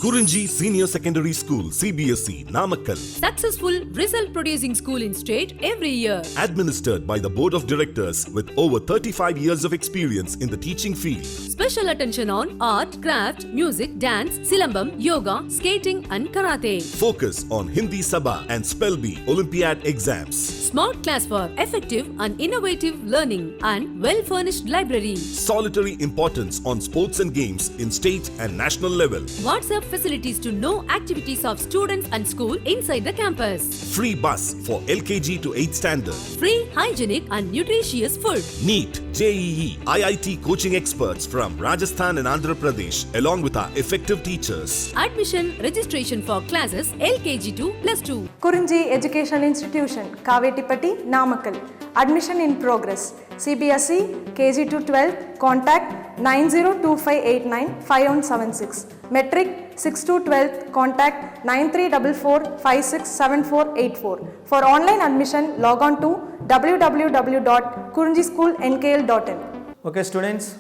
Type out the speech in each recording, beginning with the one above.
Kurunji Senior Secondary School, CBSE, Namakkal. Successful result producing school in state every year. Administered by the Board of Directors with over 35 years of experience in the teaching field. Special attention on art, craft, music, dance, silambam, yoga, skating and karate. Focus on Hindi Sabha and Spell Bee Olympiad exams. Smart class for effective and innovative learning and well-furnished library. Solitary importance on sports and games in state and national level. WhatsApp facilities to know activities of students and school inside the campus. Free bus for LKG to 8th standard. Free, hygienic and nutritious food. NEET, JEE, IIT coaching experts from Rajasthan and Andhra Pradesh along with our effective teachers. Admission registration for classes LKG to +2. Kurunji Educational Institution, Kavetipatti, Namakkal. Admission in progress. CBSE, KG to 12, contact 9025895176. Metric 6 to 12, contact 9344567484. For online admission, log on to www.kurunjischoolnkl.in. Okay students,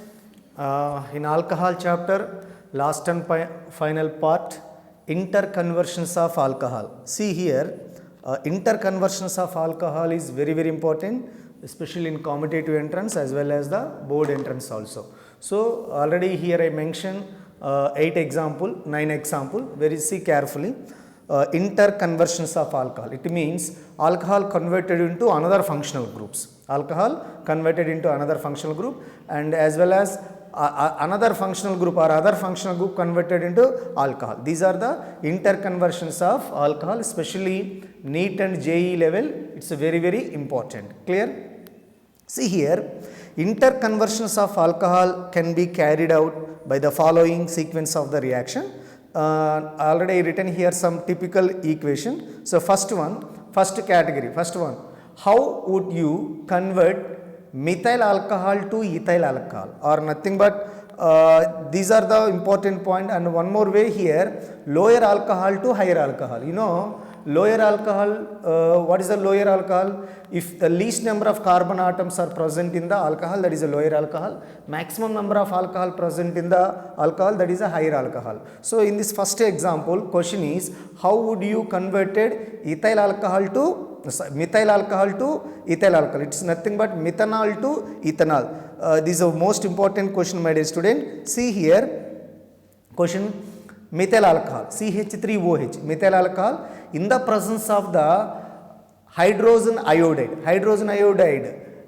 in alcohol chapter, last and final part, interconversions of alcohol. See here, interconversions of alcohol is very important, especially in competitive entrance as well as the board entrance also. So already here I mentioned 9 example, very see carefully. Interconversions of alcohol, it means alcohol converted into another functional groups. Alcohol converted into another functional group and as well as another functional group or other functional group converted into alcohol. These are the interconversions of alcohol, especially NEET and JEE level. It's very important. Clear? See here, interconversions of alcohol can be carried out by the following sequence of the reaction. Already written here some typical equation. So first category, how would you convert methyl alcohol to ethyl alcohol, or nothing but these are the important point. And one more way here, lower alcohol to higher alcohol. You know, lower alcohol, what is the lower alcohol? If the least number of carbon atoms are present in the alcohol, that is a lower alcohol. Maximum number of alcohol present in the alcohol, that is a higher alcohol. So in this first example, question is, how would you converted methyl alcohol to ethyl alcohol? It's nothing but methanol to ethanol. This is a most important question, my dear student. See here, question, methyl alcohol, CH3OH, methyl alcohol in the presence of the hydrogen iodide,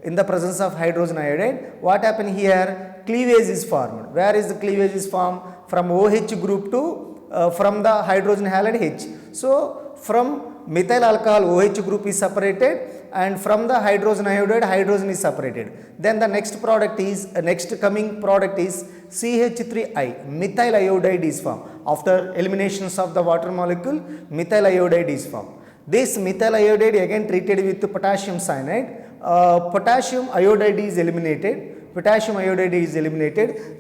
in the presence of hydrogen iodide, what happened here? Cleavage is formed. Where is the cleavage is formed? From OH group to from the hydrogen halide H. So from methyl alcohol OH group is separated and from the hydrogen iodide hydrogen is separated. Then the next coming product is CH3I, methyl iodide is formed. After eliminations of the water molecule, methyl iodide is formed. This methyl iodide again treated with potassium cyanide. Potassium iodide is eliminated.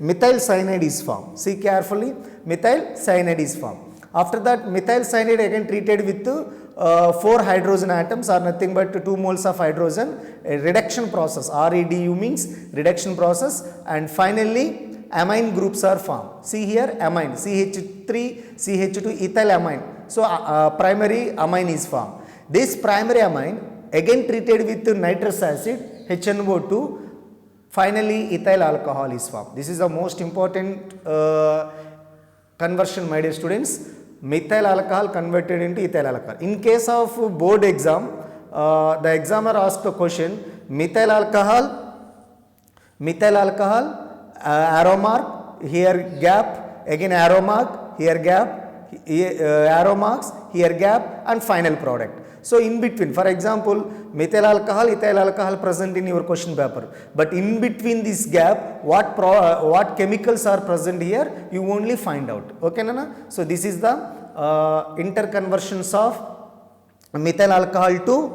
Methyl cyanide is formed. See carefully, methyl cyanide is formed. After that, methyl cyanide again treated with 4 hydrogen atoms are nothing but 2 moles of hydrogen. A reduction process, REDU means reduction process, and finally amine groups are formed. See here, amine, CH3, CH2, ethyl amine. So primary amine is formed. This primary amine again treated with nitrous acid, HNO2, finally ethyl alcohol is formed. This is the most important conversion, my dear students. Methyl alcohol converted into ethyl alcohol. In case of board exam, the examiner asked a question, methyl alcohol, arrow mark, here gap, again arrow mark, here gap, arrow marks, here gap, and final product. So in between, for example, methyl alcohol, ethyl alcohol present in your question paper, but in between this gap, what chemicals are present here, you only find out. Okay, Nana? So this is the interconversions of methyl alcohol to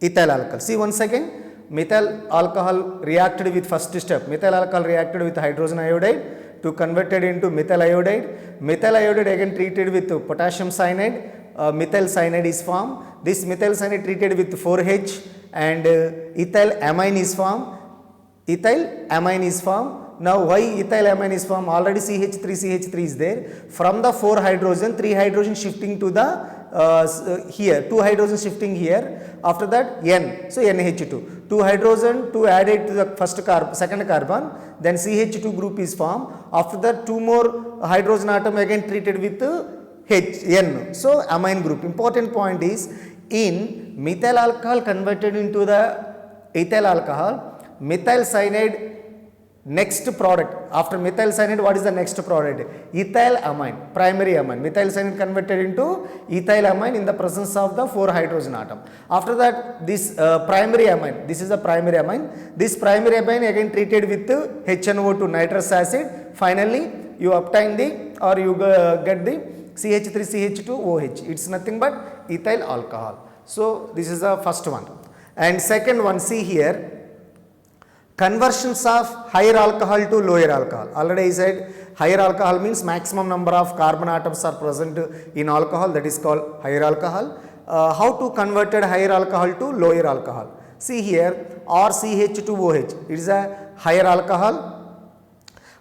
ethyl alcohol. See once again, methyl alcohol reacted with first step, methyl alcohol reacted with hydrogen iodide to converted into methyl iodide. Methyl iodide again treated with potassium cyanide. Methyl cyanide is formed. This methyl cyanide treated with 4H and ethyl amine is formed. Now why ethylamine is formed? Already CH3 is there. From the 4 hydrogen, 3 hydrogen shifting to the here, 2 hydrogen shifting here. After that N, so NH2. 2 hydrogen, 2 added to the second carbon, then CH2 group is formed. After that 2 more hydrogen atom again treated with N, so amine group. Important point is, in methyl alcohol converted into the ethyl alcohol, methyl cyanide next product. After methyl cyanide, what is the next product? Ethyl amine, primary amine. Methyl cyanide converted into ethyl amine in the presence of the 4 hydrogen atom. After that, this primary amine, this is the primary amine. This primary amine again treated with HNO2 nitrous acid. Finally, you obtain the, or you get the CH3CH2OH. It's nothing but ethyl alcohol. So this is the first one. And second one, see here, conversions of higher alcohol to lower alcohol. Already I said higher alcohol means maximum number of carbon atoms are present in alcohol, that is called higher alcohol. How to converted higher alcohol to lower alcohol? See here, RCH2OH, it is a higher alcohol.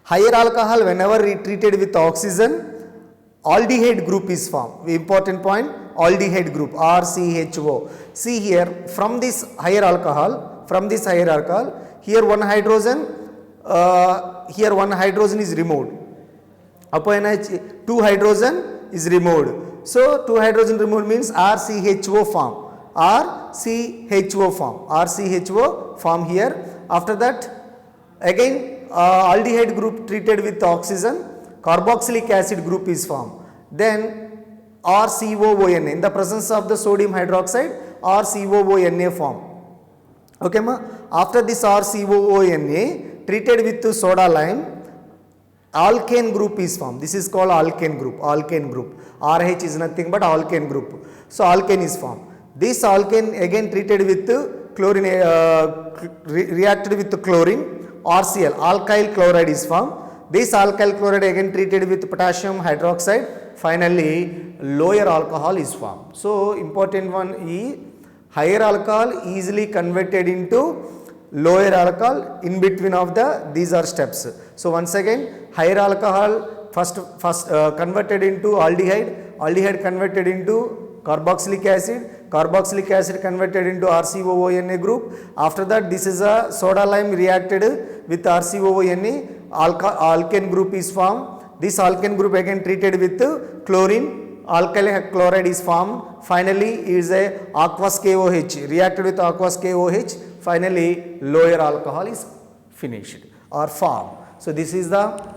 Higher alcohol, whenever treated with oxygen, aldehyde group is formed. Important point, aldehyde group, RCHO. See here, from this higher alcohol, here one hydrogen is removed. Upon 2 hydrogen is removed. So 2 hydrogen removed means RCHO form. RCHO form here. After that, again aldehyde group treated with oxygen, carboxylic acid group is formed. Then RCOONA, in the presence of the sodium hydroxide, RCOONA form. Okay ma? After this RCOONA treated with soda lime, alkane group is formed. This is called alkane group. RH is nothing but alkane group. So alkane is formed. This alkane again treated with chlorine, reacted with chlorine, RCl, alkyl chloride is formed. This alkyl chloride again treated with potassium hydroxide. Finally, lower alcohol is formed. So important one is, higher alcohol easily converted into lower alcohol. In between of these are steps. So once again, higher alcohol first converted into aldehyde converted into carboxylic acid converted into RCOONA group. After that, this is a soda lime reacted with RCOONA, alkane group is formed. This alkane group again treated with chlorine, alkyl chloride is formed. Finally, is a aqueous KOH reacted with aqueous KOH. Finally, lower alcohol is finished or formed. So this is the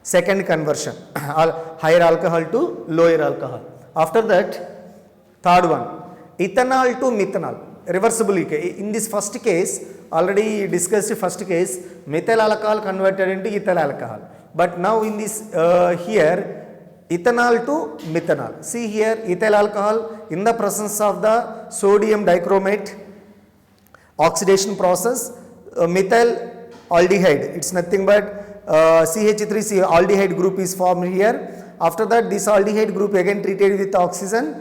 second conversion, higher alcohol to lower alcohol. After that, third one, ethanol to methanol, reversible. In this first case, already discussed first case, methyl alcohol converted into ethyl alcohol. But now in this here, ethanol to methanol. See here, ethyl alcohol in the presence of the sodium dichromate oxidation process, methyl aldehyde, it's nothing but CH3C aldehyde group is formed here. After that, this aldehyde group again treated with oxygen,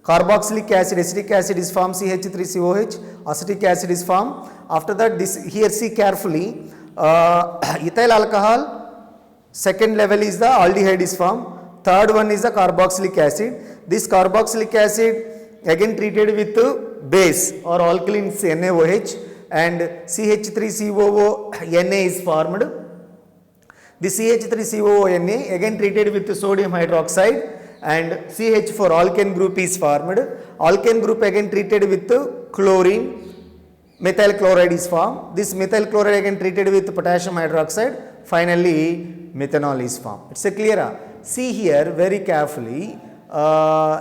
carboxylic acid, acetic acid is formed, CH3COH, acetic acid is formed. After that, this here see carefully, ethyl alcohol, second level is the aldehyde is formed. Third one is the carboxylic acid. This carboxylic acid again treated with base or alkaline NaOH, and CH3COONA is formed. The CH3COONA again treated with sodium hydroxide, and CH4 alkane group is formed. Alkane group again treated with chlorine, methyl chloride is formed. This methyl chloride again treated with potassium hydroxide. Finally, methanol is formed. It's a clear. See here very carefully.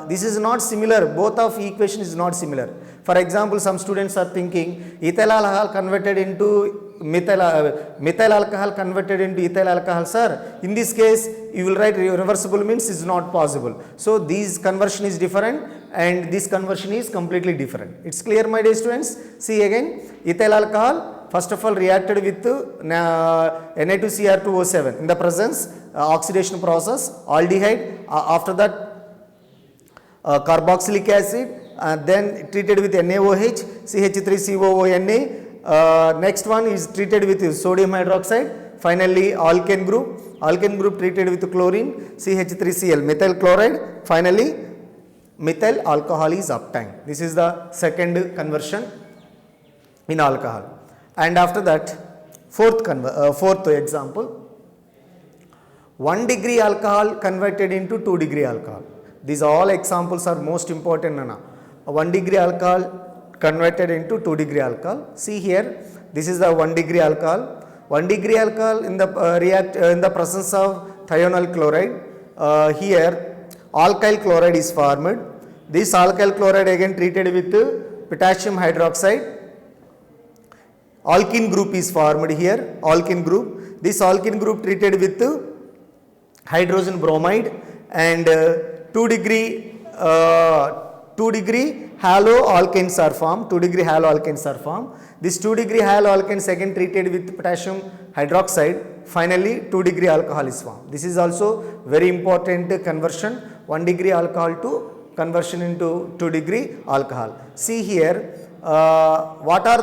This is not similar. Both of equation is not similar. For example, some students are thinking ethyl alcohol converted into methyl alcohol converted into ethyl alcohol. Sir, in this case, you will write reversible means is not possible. So this conversion is different, and this conversion is completely different. It's clear, my dear students. See again, ethyl alcohol first of all reacted with Na2Cr2O7 in the presence oxidation process, aldehyde, after that carboxylic acid, then treated with NaOH, CH3COONA. Next one is treated with sodium hydroxide. finally alkane group treated with chlorine, CH3Cl, methyl chloride, finally methyl alcohol is obtained. This is the second conversion in alcohol. And after that, fourth example, 1 degree alcohol converted into 2 degree alcohol. These all examples are most important. 1 degree alcohol converted into 2 degree alcohol. See here, this is the 1 degree alcohol. 1 degree alcohol in the in the presence of thionyl chloride. Here alkyl chloride is formed. This alkyl chloride again treated with potassium hydroxide. Alkene group is formed here. Alkene group. This alkene group treated with hydrogen bromide, and 2 degree haloalkanes are formed. 2 degree haloalkanes are formed. This 2 degree haloalkanes again treated with potassium hydroxide. Finally 2 degree alcohol is formed. This is also very important conversion, 1 degree alcohol to conversion into 2 degree alcohol. See here, what are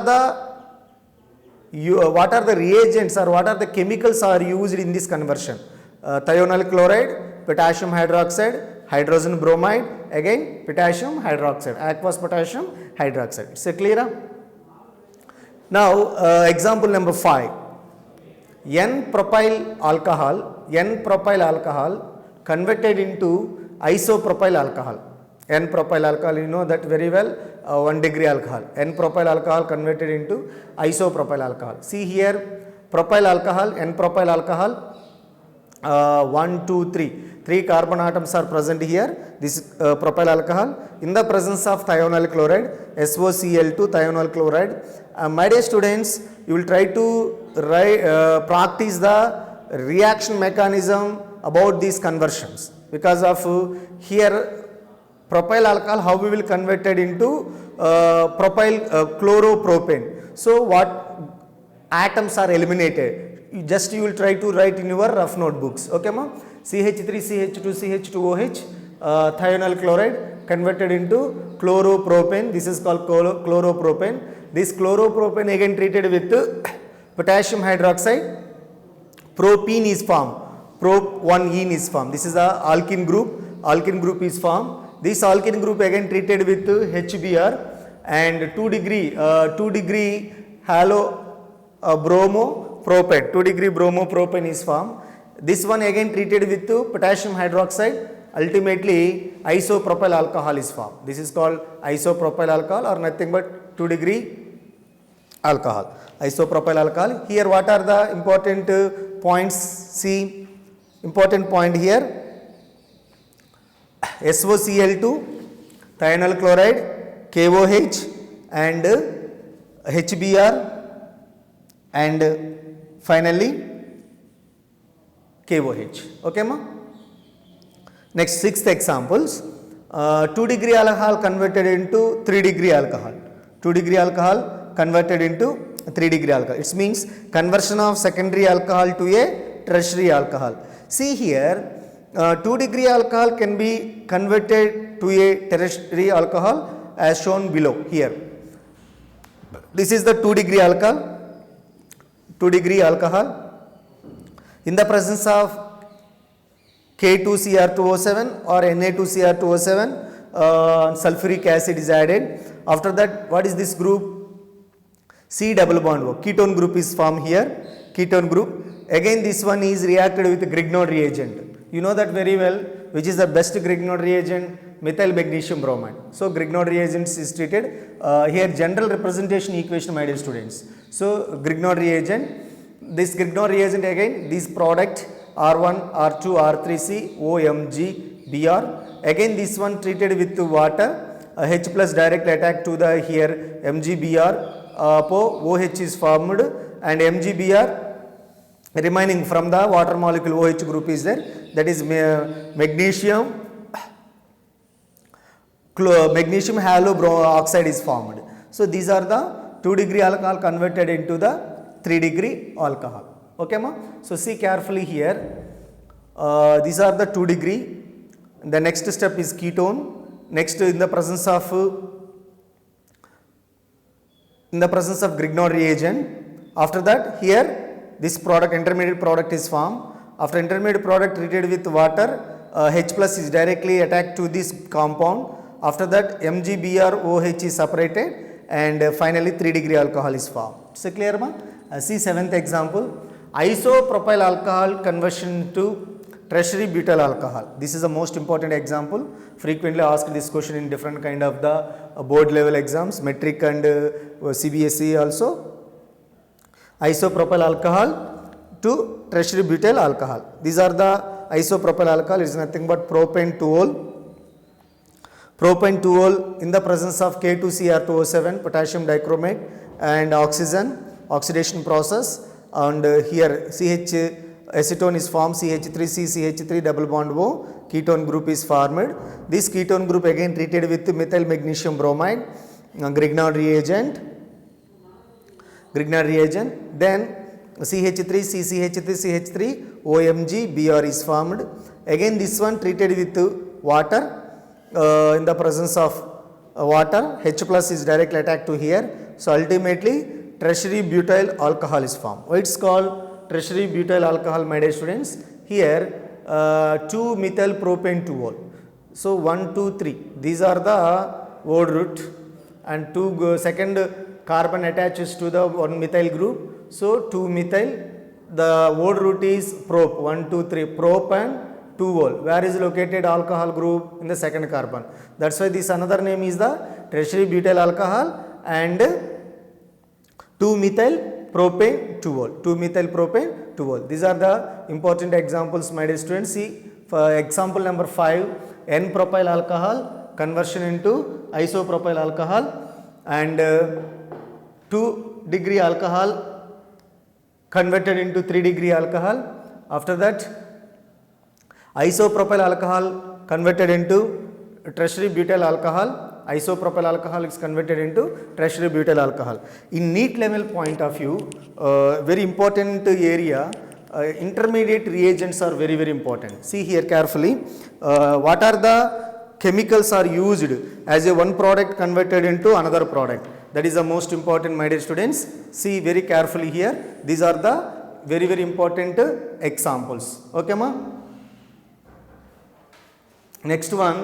the reagents or what are the chemicals are used in this conversion? Thionyl chloride, potassium hydroxide, hydrogen bromide, again potassium hydroxide, aqueous potassium hydroxide. Is it clear? Now example number 5, N-propyl alcohol converted into isopropyl alcohol. N-propyl alcohol, you know that very well, 1 degree alcohol. N-propyl alcohol converted into isopropyl alcohol. See here, propyl alcohol, N-propyl alcohol, 1, 2, 3 carbon atoms are present here. This propyl alcohol in the presence of thionyl chloride, SOCl2 thionyl chloride. My dear students, you will try to practice the reaction mechanism about these conversions, because of here propyl alcohol, how we will convert it into propyl chloropropane. So what atoms are eliminated? You will try to write in your rough notebooks. Okay ma? CH3, CH2, CH2OH, thionyl chloride converted into chloropropane. This is called chloropropane. This chloropropane again treated with potassium hydroxide. Propene is formed. Prop1ene is formed. This is the alkene group. Alkene group is formed. This alkene group again treated with HBr, and 2 degree halo bromopropane. 2 degree bromopropane is formed. This one again treated with potassium hydroxide. Ultimately isopropyl alcohol is formed. This is called isopropyl alcohol, or nothing but 2 degree alcohol. Isopropyl alcohol. Here what are the important points? See, important point here, SOCl2, thionyl chloride, KOH and HBr, and finally KOH. Okay ma? Next, sixth examples, 2 degree alcohol converted into 3 degree alcohol. 2 degree alcohol converted into 3 degree alcohol. It means conversion of secondary alcohol to a tertiary alcohol. See here, 2 degree alcohol can be converted to a tertiary alcohol as shown below here. This is the 2 degree alcohol. 2 degree alcohol in the presence of K2Cr2O7 or Na2Cr2O7, sulfuric acid is added. After that, what is this group? C double bond O. Ketone group is formed here. Ketone group. Again this one is reacted with Grignard reagent. You know that very well, which is the best Grignard reagent? Methyl magnesium bromide. So Grignard reagents is treated. Here general representation equation, my dear students. So Grignard reagent, this Grignard reagent again, this product R1, R2, R3C, OMG, Br. Again this one treated with water, H plus direct attack to the here MgBr, OH is formed, and MgBr remaining from the water molecule OH group is there, that is magnesium halo oxide is formed. So these are the 2 degree alcohol converted into the 3 degree alcohol. Okay ma? So see carefully here, these are the 2 degree. The next step is ketone. Next, in the presence of Grignard reagent. After that, here this product, intermediate product is formed. After intermediate product treated with water, H plus is directly attacked to this compound. After that MgBrOH is separated and finally 3 degree alcohol is formed. So clear ma? See 7th example, isopropyl alcohol conversion to tertiary butyl alcohol. This is the most important example, frequently asked this question in different kind of the board level exams, metric and CBSE also. Isopropyl alcohol to tertiary butyl alcohol. These are the isopropyl alcohol, is nothing but propane 2-ol. Propane 2-ol in the presence of K2Cr2O7, potassium dichromate and oxygen, oxidation process, and here CH acetone is formed, CH3C, CH3 double bond O, ketone group is formed. This ketone group again treated with methyl magnesium bromide, Grignard reagent, then CH3, CCH3, CH3, OMG, Br is formed. Again this one treated with water, in the presence of water, H plus is directly attacked to here. So ultimately tertiary butyl alcohol is formed. Why it's called tertiary butyl alcohol, my dear students? Here 2-methyl propane 2-ol. So 1, 2, 3. These are the word root and second carbon attaches to the 1-methyl group. So 2-methyl. The word root is prop, 1, 2, 3. Prop and 2-ol. Where is located alcohol group? In the second carbon. That's why this another name is the tertiary butyl alcohol and 2-methyl propane 2-ol. 2-methyl propane 2-ol. These are the important examples, my dear students. See for example number 5, N-propyl alcohol conversion into isopropyl alcohol and 2 degree alcohol converted into 3 degree alcohol. After that isopropyl alcohol converted into tertiary butyl alcohol. Isopropyl alcohol is converted into tertiary butyl alcohol. In NEET level point of view, very important area, intermediate reagents are very, very important. See here carefully, what are the chemicals are used as a one product converted into another product. That is the most important, my dear students. See very carefully here, these are the very, very important examples. Okay ma? Next one,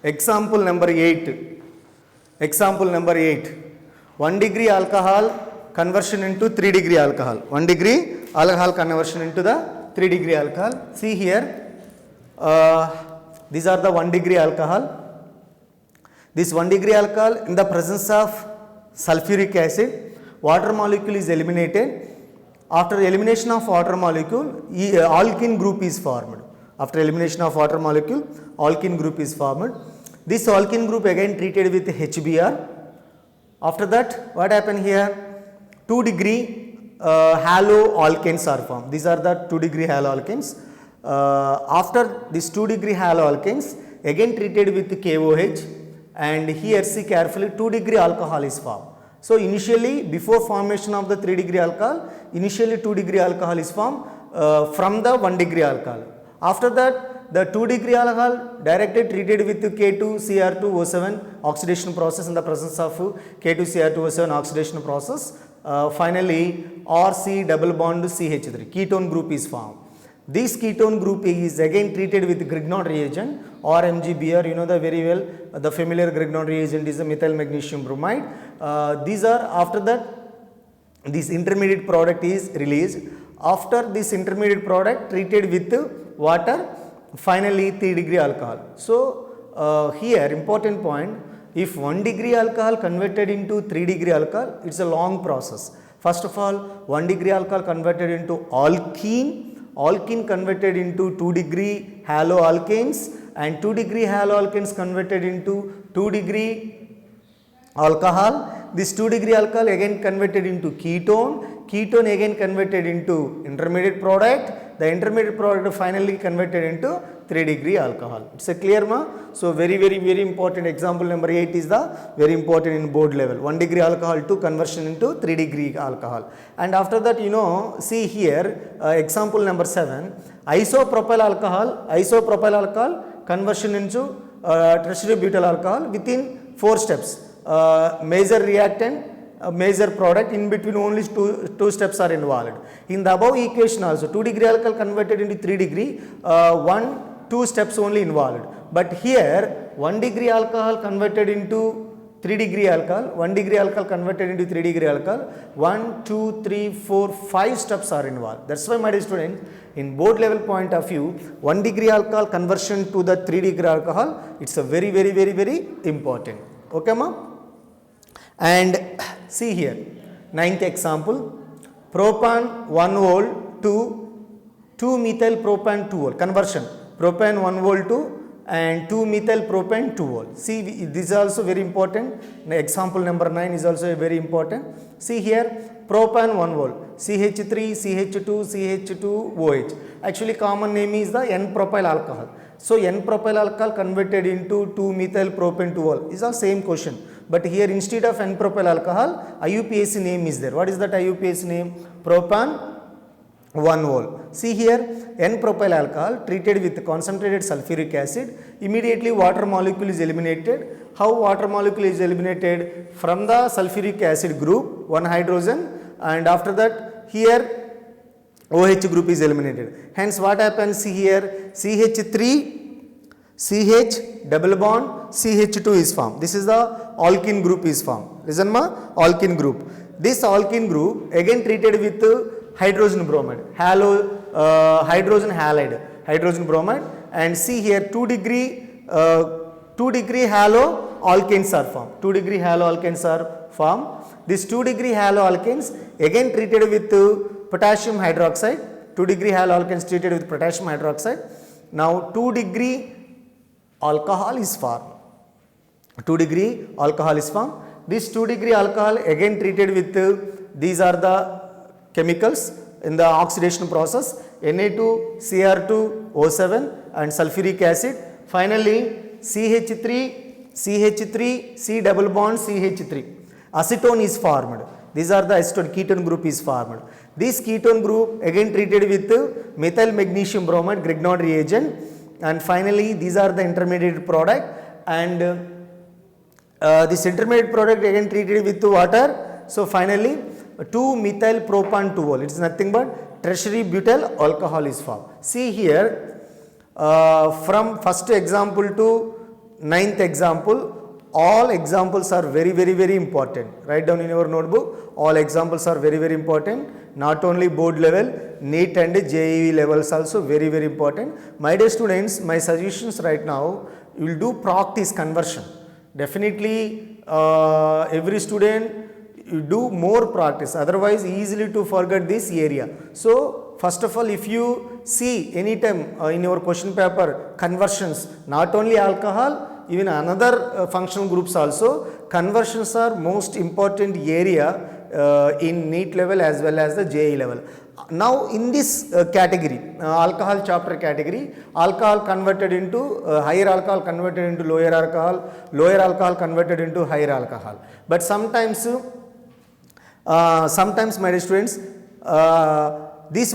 example number 8. Example number 8. 1 degree alcohol conversion into 3 degree alcohol. 1 degree alcohol conversion into the 3 degree alcohol. See here, these are the 1 degree alcohol. This 1 degree alcohol in the presence of sulfuric acid, water molecule is eliminated. After elimination of water molecule, alkene group is formed. After elimination of water molecule, alkene group is formed. This alkene group again treated with HBr. After that, what happened here? 2 degree haloalkanes are formed. These are the 2 degree haloalkanes. After this 2 degree haloalkanes, again treated with KOH, and here see carefully 2 degree alcohol is formed. So initially, before formation of the 3 degree alcohol, initially 2 degree alcohol is formed from the 1 degree alcohol. After that, the 2 degree alcohol directly treated with K2Cr2O7 oxidation process in the presence of K2Cr2O7 oxidation process. Finally, RC double bond CH3, ketone group is formed. This ketone group is again treated with Grignard reagent or MgBr. You know the very well, the familiar Grignard reagent is the methyl magnesium bromide. These are, after that, this intermediate product is released. After this intermediate product treated with water, finally 3 degree alcohol. So here important point, if 1 degree alcohol converted into 3 degree alcohol, it's a long process. First of all, 1 degree alcohol converted into alkene, alkene converted into 2 degree haloalkanes, and 2 degree haloalkanes converted into 2 degree alcohol. This 2 degree alcohol again converted into ketone, ketone again converted into intermediate product, the intermediate product finally converted into 3 degree alcohol. It's a clear ma? So very, very, very important. Example number 8 is the very important in board level. 1 degree alcohol to conversion into 3 degree alcohol. And after that, you know, see here, example number 7, isopropyl alcohol conversion into tertiary butyl alcohol within 4 steps. Major reactant, major product. In between only two steps are involved. In the above equation also 2 degree alcohol converted into 3 degree, 2 steps only involved. But here 1 degree alcohol converted into 3 degree alcohol, 1 degree alcohol converted into 3 degree alcohol, 1, 2, 3, 4, 5 steps are involved. That's why, my dear students, in board level point of view, 1 degree alcohol conversion to the 3 degree alcohol, it's a very important. Okay, ma? And see here, 9th example, propan 1 volt to 2 methyl propan 2 volt, conversion, propan 1 volt to and 2 methyl propan 2 volt. See, this is also very important. Example number 9 is also very important. See here, propan 1 volt, CH3, CH2, CH2, OH. Actually common name is the N-propyl alcohol. So N-propyl alcohol converted into 2 methyl propan 2 volt is the same question. But here instead of N-propyl alcohol, IUPAC name is there. What is that IUPAC name? Propan 1 volt. See here, N-propyl alcohol treated with concentrated sulfuric acid, immediately water molecule is eliminated. How water molecule is eliminated? From the sulfuric acid group, 1 hydrogen, and after that here OH group is eliminated. Hence what happens here? CH3, CH double bond, CH2 is formed. This is the alkene group is formed. Listen ma, alkene group. This alkene group again treated with hydrogen bromide, hydrogen halide, hydrogen bromide, and see here 2 degree halo alkanes are formed. 2 degree halo alkanes are formed. These 2 degree halo alkanes again treated with potassium hydroxide. 2 degree halo alkanes treated with potassium hydroxide. Now 2 degree alcohol is formed. 2 degree alcohol is formed. This 2 degree alcohol again treated with these are the chemicals in the oxidation process, Na2Cr2O7 and sulfuric acid. Finally CH3, C double bond CH3. Acetone is formed. These are the acetone, ketone group is formed. This ketone group again treated with methyl magnesium bromide Grignard reagent, and finally these are the intermediate product, and this intermediate product again treated with water. So finally 2 methyl propan 2 volt, it is nothing but tertiary butyl alcohol is formed. See here, from first example to 9th example, all examples are very important. Write down in your notebook, all examples are very important. Not only board level, NEET and JEE levels also very important. My dear students, my suggestions right now, you will do practice conversion. Definitely every student, you do more practice, otherwise easily to forget this area. So first of all, if you see anytime in your question paper conversions, not only alcohol, even another functional groups also, conversions are most important area in NEET level as well as the JEE level. Now in this category, alcohol chapter category, alcohol converted into higher alcohol converted into lower alcohol converted into higher alcohol. But sometimes my dear students, these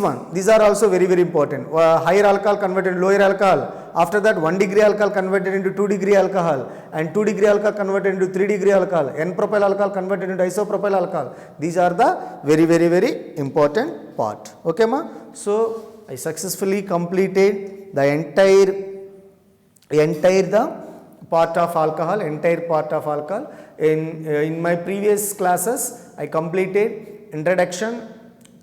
are also very important. Higher alcohol converted into lower alcohol, after that 1 degree alcohol converted into 2 degree alcohol, and 2 degree alcohol converted into 3 degree alcohol, N-propyl alcohol converted into isopropyl alcohol. These are the very important part. Okay ma? So I successfully completed the entire the part of alcohol, in my previous classes I completed introduction,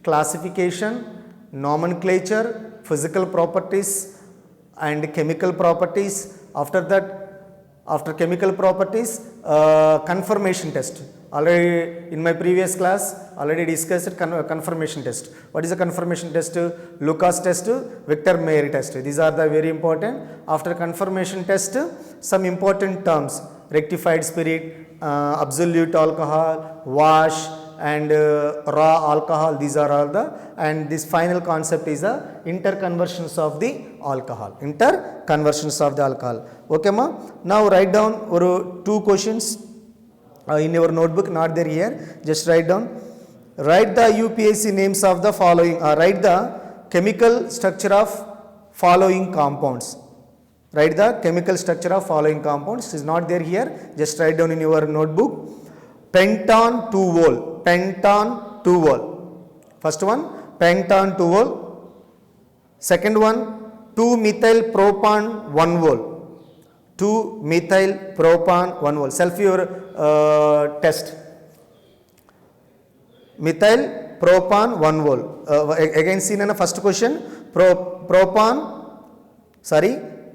classification, nomenclature, physical properties and chemical properties. After that, after chemical properties, confirmation test. Already in my previous class already discussed confirmation test. What is a confirmation test? Lucas test, Victor Meyer test. These are the very important. After confirmation test, some important terms: rectified spirit, absolute alcohol, wash, and raw alcohol. These are all the, and this final concept is the interconversions of the alcohol. Okay ma? Now write down 2 questions in your notebook, not there here. Just write down. Write the UPAC names of the following, write the chemical structure of following compounds. Write the chemical structure of following compounds. It is not there here. Just write down in your notebook. pentan 2-vol, pentan 2-vol. First one, pentan 2-vol. Second one, 2-methyl propan 1-vol. 2-methyl propan 1-vol. Self your test. Methyl propan 1-vol. Again seen in the first question,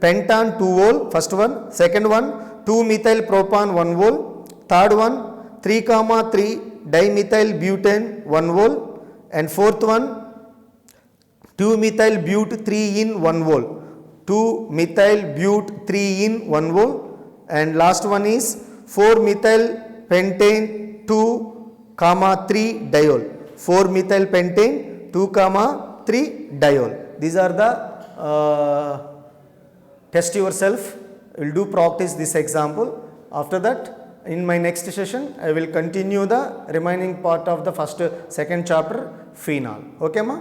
pentan 2-vol, first one. Second one, 2-methyl propan 1-vol. Third one, 3,3 dimethyl butane 1-vol. And fourth one, 2-methyl but 3-in 1-vol. 2-methyl but 3-in 1-vol. And last one is 4-methyl pentane 2,3 diol. 4-methyl pentane 2,3 diol. These are the test yourself. You will do practice this example. After that, in my next session, I will continue the remaining part of the second chapter, phenol. Okay, ma?